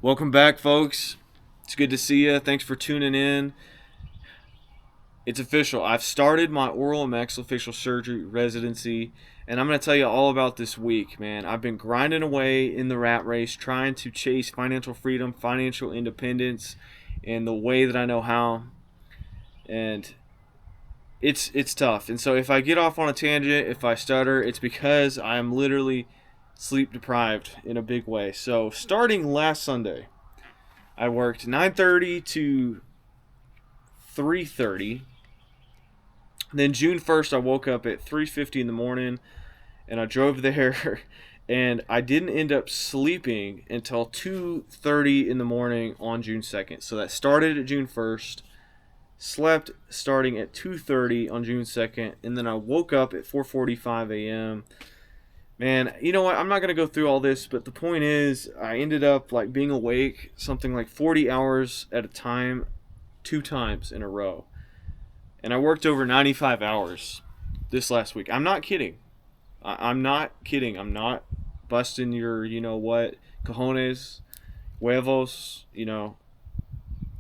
Welcome back, folks. It's good to see you. Thanks for tuning in. It's official. I've started my oral and maxillofacial surgery residency, and I'm going to tell you all about this week, man. I've been grinding away in the rat race, trying to chase financial freedom, financial independence, in the way that I know how. And it's tough. And so if I get off on a tangent, if I stutter, it's because I'm literally sleep deprived in a big way. So starting last Sunday, I worked 9:30 to 3:30. Then June 1st, I woke up at 3:50 in the morning, and I drove there, and I didn't end up sleeping until 2:30 in the morning on June 2nd. So that started at June 1st, slept starting at 2:30 on June 2nd, and then I woke up at 4:45 a.m. Man, you know what? I'm not going to go through all this, but the point is I ended up like being awake something like 40 hours at a time, 2 times in a row. And I worked over 95 hours this last week. I'm not kidding. I'm not kidding. I'm not busting your, you know what, cojones, huevos, you know.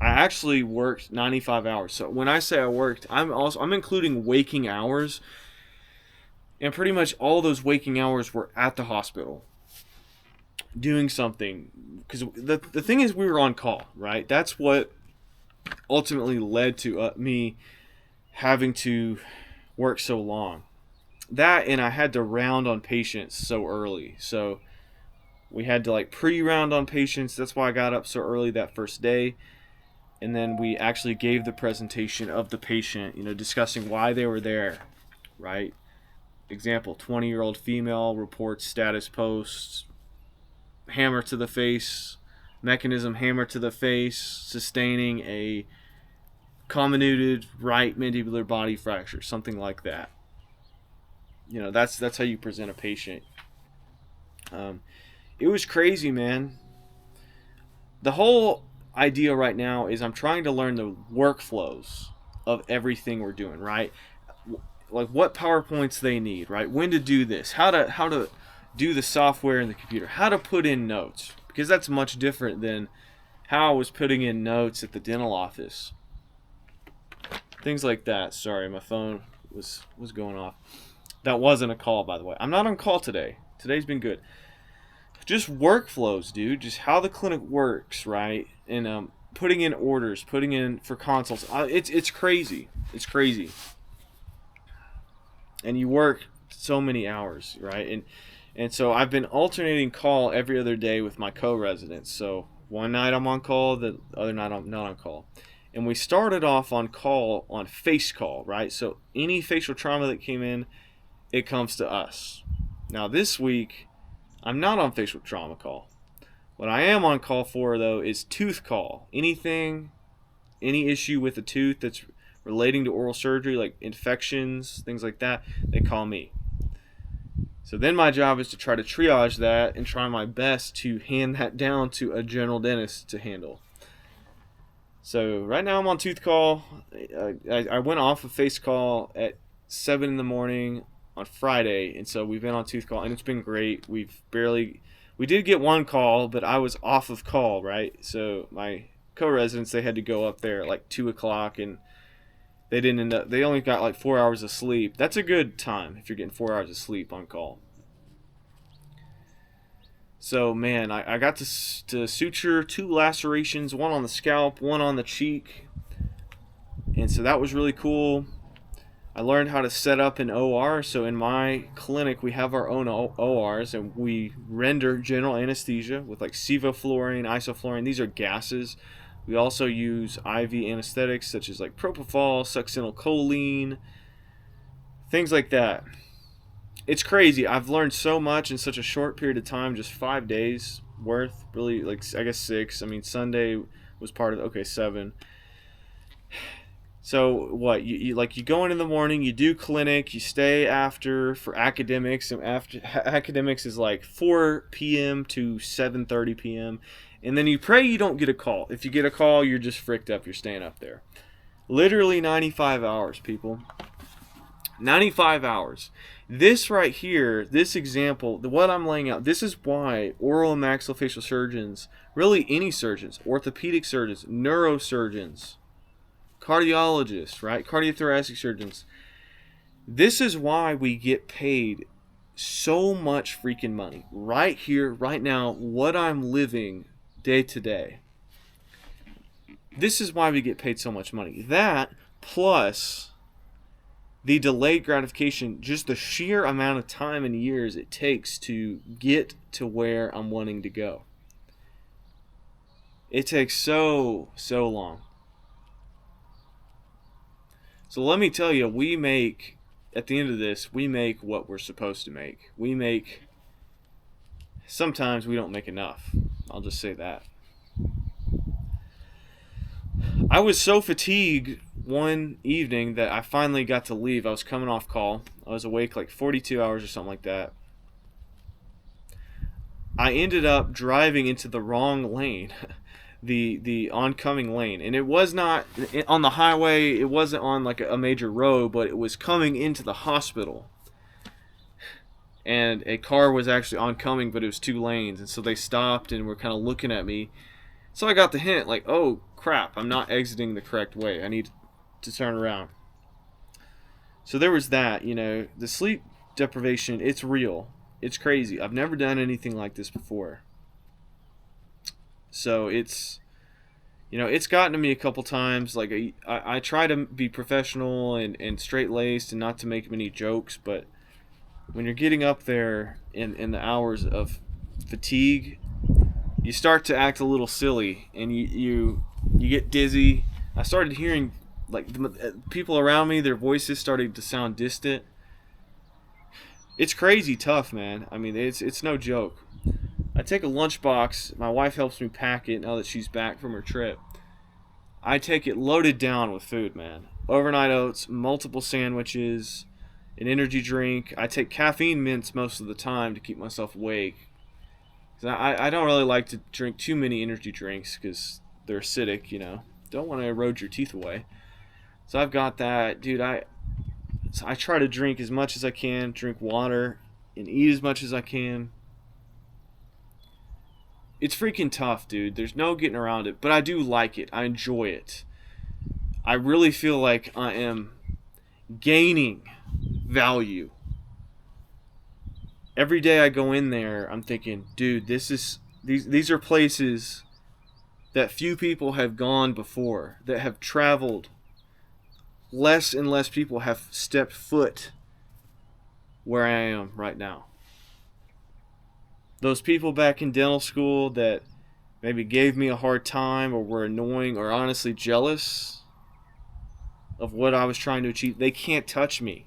I actually worked 95 hours. So when I say I worked, I'm including waking hours. And pretty much all those waking hours were at the hospital doing something. Because the thing is, we were on call, right? That's what ultimately led to me having to work so long. That, and I had to round on patients so early. So we had to like pre-round on patients. That's why I got up so early that first day. And then we actually gave the presentation of the patient, you know, discussing why they were there, right? Example, 20-year-old female reports status post, hammer to the face, mechanism hammer to the face, sustaining a comminuted right mandibular body fracture, something like that. You know, that's how you present a patient. It was crazy, man. The whole idea right now is I'm trying to learn the workflows of everything we're doing, right? Like what PowerPoints they need, right? When to do this, how to do the software in the computer, how to put in notes, because that's much different than how I was putting in notes at the dental office. Things like that. Sorry, my phone was going off. That wasn't a call, by the way. I'm not on call today. Today's been good. Just workflows, dude. Just how the clinic works, right? And putting in orders, putting in for consults. It's crazy. It's crazy. And you work so many hours, right? And so I've been alternating call every other day with my co-residents. So one night I'm on call, the other night I'm not on call. And we started off on call on face call, right? So any facial trauma that came in, it comes to us. Now this week, I'm not on facial trauma call. What I am on call for, though, is tooth call. Any issue with a tooth that's relating to oral surgery, like infections, things like that, they call me. So then my job is to try to triage that and try my best to hand that down to a general dentist to handle. So right now I'm on tooth call. I went off of face call at 7 in the morning on Friday, and so we've been on tooth call, and it's been great. We did get one call, but I was off of call, right? So my co-residents, they had to go up there at like 2 o'clock, and they only got like 4 hours of sleep. That's a good time if you're getting 4 hours of sleep on call. So man, I got to suture 2 lacerations, one on the scalp, one on the cheek. And so that was really cool. I learned how to set up an OR. So in my clinic, we have our own ORs, and we render general anesthesia with like sevoflurane, isoflurane. These are gases. We also use IV anesthetics such as like propofol, succinylcholine, things like that. It's crazy. I've learned so much in such a short period of time, just 5 days worth, really, like I guess 6. I mean, Sunday was part of, okay, 7. So what, you go in the morning, you do clinic, you stay after for academics, and after academics is like 4 p.m. to 7:30 p.m. And then you pray you don't get a call. If you get a call, you're just fricked up, you're staying up there. Literally 95 hours, people. 95 hours. This right here, this example, what I'm laying out, this is why oral and maxillofacial surgeons, really any surgeons, orthopedic surgeons, neurosurgeons, cardiologists, right? Cardiothoracic surgeons. This is why we get paid so much freaking money. Right here, right now, what I'm living day to day. This is why we get paid so much money. That plus the delayed gratification, just the sheer amount of time and years it takes to get to where I'm wanting to go. It takes so long. So let me tell you, we make, at the end of this, we make what we're supposed to make. We make, sometimes we don't make enough. I'll just say that. I was so fatigued one evening that I finally got to leave. I was coming off call. I was awake like 42 hours or something like that. I ended up driving into the wrong lane, the oncoming lane, and it was not on the highway. It wasn't on like a major road, but it was coming into the hospital. And a car was actually oncoming, but it was 2 lanes, and so they stopped and were kind of looking at me. So I got the hint, like, oh crap, I'm not exiting the correct way. I need to turn around. So there was that, the sleep deprivation, it's real. It's crazy. I've never done anything like this before. So it's gotten to me a couple times. Like I try to be professional and straight-laced and not to make many jokes, but when you're getting up there in the hours of fatigue, you start to act a little silly, and you get dizzy. I started hearing like the people around me, their voices started to sound distant. It's crazy tough, man. I mean, it's no joke. I take a lunchbox. My wife helps me pack it now that she's back from her trip. I take it loaded down with food, man. Overnight oats, multiple sandwiches, an energy drink. I take caffeine mints most of the time to keep myself awake. I don't really like to drink too many energy drinks because they're acidic, Don't want to erode your teeth away. So I've got that. Dude, I try to drink as much as I can, drink water, and eat as much as I can. It's freaking tough, dude. There's no getting around it. But I do like it. I enjoy it. I really feel like I am gaining value. Every day I go in there, I'm thinking, dude, these are places that few people have gone before, that have traveled. Less and less people have stepped foot where I am right now. Those people back in dental school that maybe gave me a hard time or were annoying or honestly jealous of what I was trying to achieve, they can't touch me.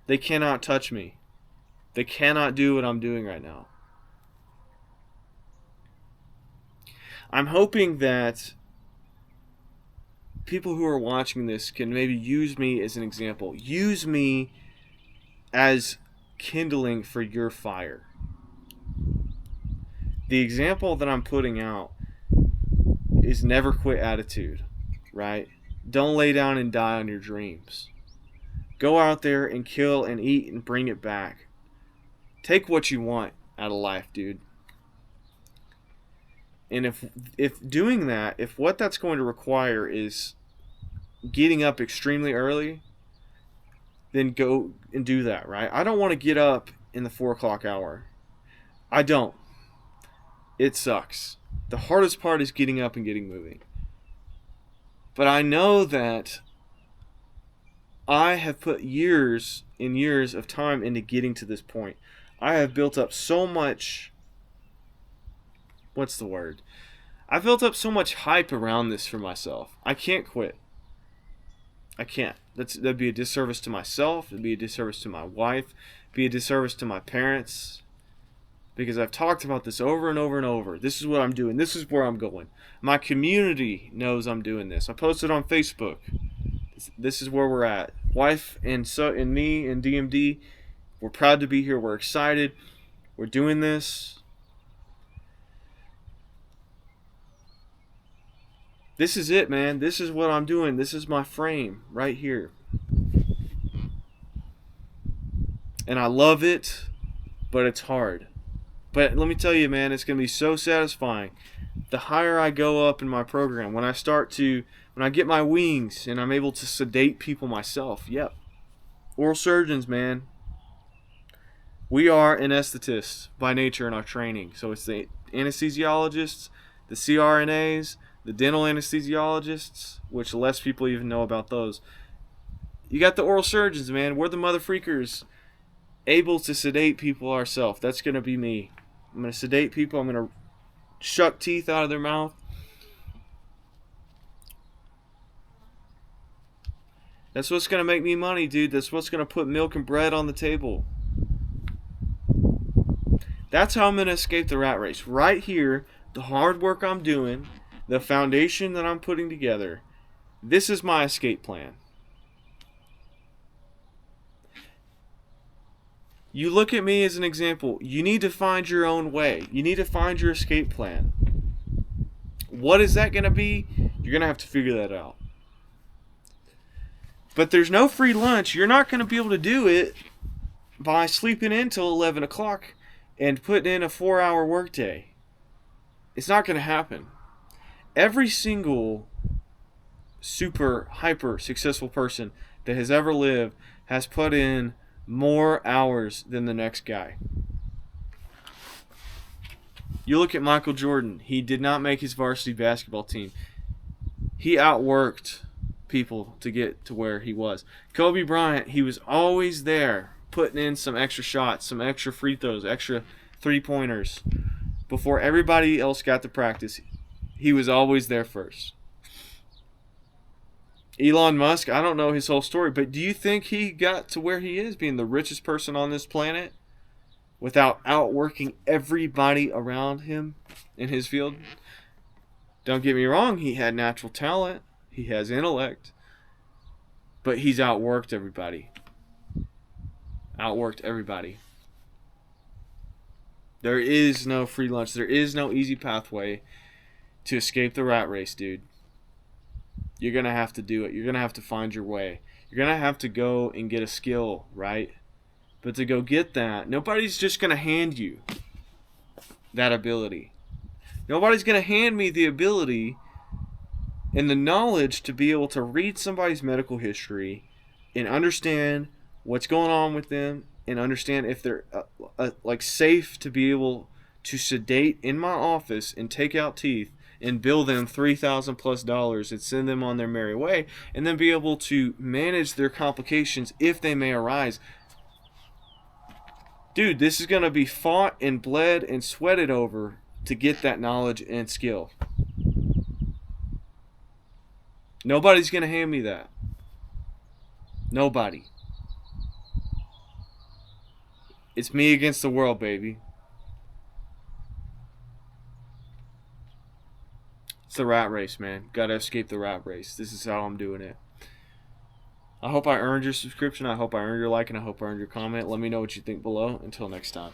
They cannot touch me. They cannot do what I'm doing right now. I'm hoping that people who are watching this can maybe use me as an example. Use me as kindling for your fire. The example that I'm putting out is never quit attitude, right? Don't lay down and die on your dreams. Go out there and kill and eat and bring it back. Take what you want out of life, dude. And if doing that, if what that's going to require is getting up extremely early, then go and do that, right? I don't want to get up in the 4 o'clock hour. I don't. It sucks. The hardest part is getting up and getting moving. But I know that I have put years and years of time into getting to this point. I have built up so much... What's the word? I've built up so much hype around this for myself. I can't quit. I can't. That'd be a disservice to myself. It'd be a disservice to my wife. It'd be a disservice to my parents. Because I've talked about this over and over and over. This is what I'm doing. This is where I'm going. My community knows I'm doing this. I posted on Facebook. This is where we're at. Wife and me and DMD, we're proud to be here. We're excited. We're doing this. This is it, man. This is what I'm doing. This is my frame right here. And I love it, but it's hard. But let me tell you, man, it's going to be so satisfying. The higher I go up in my program, when I get my wings and I'm able to sedate people myself, yep. Oral surgeons, man, we are anesthetists by nature in our training. So it's the anesthesiologists, the CRNAs, the dental anesthesiologists, which less people even know about those. You got the oral surgeons, man. We're the mother freakers, able to sedate people ourselves. That's going to be me. I'm going to sedate people. I'm going to shuck teeth out of their mouth. That's what's going to make me money, dude. That's what's going to put milk and bread on the table. That's how I'm going to escape the rat race. Right here, the hard work I'm doing, the foundation that I'm putting together, this is my escape plan. You look at me as an example. You need to find your own way. You need to find your escape plan. What is that going to be? You're going to have to figure that out. But there's no free lunch. You're not going to be able to do it by sleeping in till 11 o'clock and putting in a 4-hour workday. It's not going to happen. Every single super, hyper successful person that has ever lived has put in more hours than the next guy. You look at Michael Jordan. He did not make his varsity basketball team. He outworked people to get to where he was. Kobe Bryant, he was always there putting in some extra shots, some extra free throws, extra three-pointers. Before everybody else got to practice, he was always there first. Elon Musk, I don't know his whole story, but do you think he got to where he is, being the richest person on this planet, without outworking everybody around him in his field? Don't get me wrong, he had natural talent, he has intellect, but he's outworked everybody. Outworked everybody. There is no free lunch. There is no easy pathway to escape the rat race, dude. You're going to have to do it. You're going to have to find your way. You're going to have to go and get a skill, right? But to go get that, nobody's just going to hand you that ability. Nobody's going to hand me the ability and the knowledge to be able to read somebody's medical history and understand what's going on with them and understand if they're like safe to be able to sedate in my office and take out teeth and bill them $3,000+ and send them on their merry way, and then be able to manage their complications if they may arise. Dude, this is going to be fought and bled and sweated over to get that knowledge and skill. Nobody's going to hand me that. Nobody. It's me against the world, baby. It's the rat race, man. Gotta escape the rat race. This is how I'm doing it. I hope I earned your subscription. I hope I earned your like, and I hope I earned your comment. Let me know what you think below. Until next time.